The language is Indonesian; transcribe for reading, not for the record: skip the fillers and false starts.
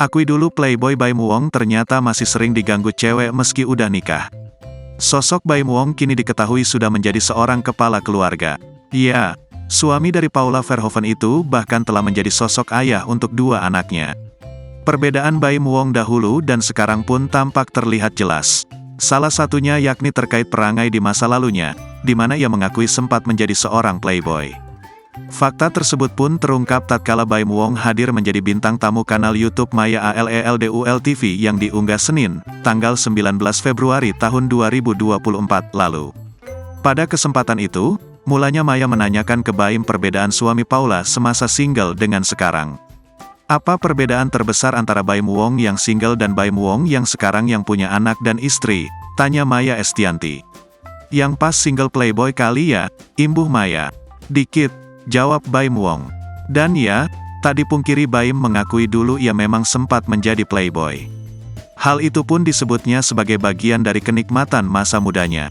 Akui dulu playboy Baim Wong ternyata masih sering diganggu cewek meski udah nikah. Sosok Baim Wong kini diketahui sudah menjadi seorang kepala keluarga. Ya, suami dari Paula Verhoeven itu bahkan telah menjadi sosok ayah untuk dua anaknya. Perbedaan Baim Wong dahulu dan sekarang pun tampak terlihat jelas. Salah satunya yakni terkait perangai di masa lalunya, di mana ia mengakui sempat menjadi seorang playboy. Fakta tersebut pun terungkap tatkala Baim Wong hadir menjadi bintang tamu kanal YouTube Maya ALELDUL TV yang diunggah Senin, tanggal 19 Februari tahun 2024 lalu. Pada kesempatan itu, mulanya Maya menanyakan ke Baim perbedaan suami Paula semasa single dengan sekarang. Apa perbedaan terbesar antara Baim Wong yang single dan Baim Wong yang sekarang yang punya anak dan istri? Tanya Maya Estianty. Yang pas single playboy kali ya, imbuh Maya. Dikit, jawab Baim Wong. Dan ya, tak dipungkiri Baim mengakui dulu ia memang sempat menjadi playboy. Hal itu pun disebutnya sebagai bagian dari kenikmatan masa mudanya.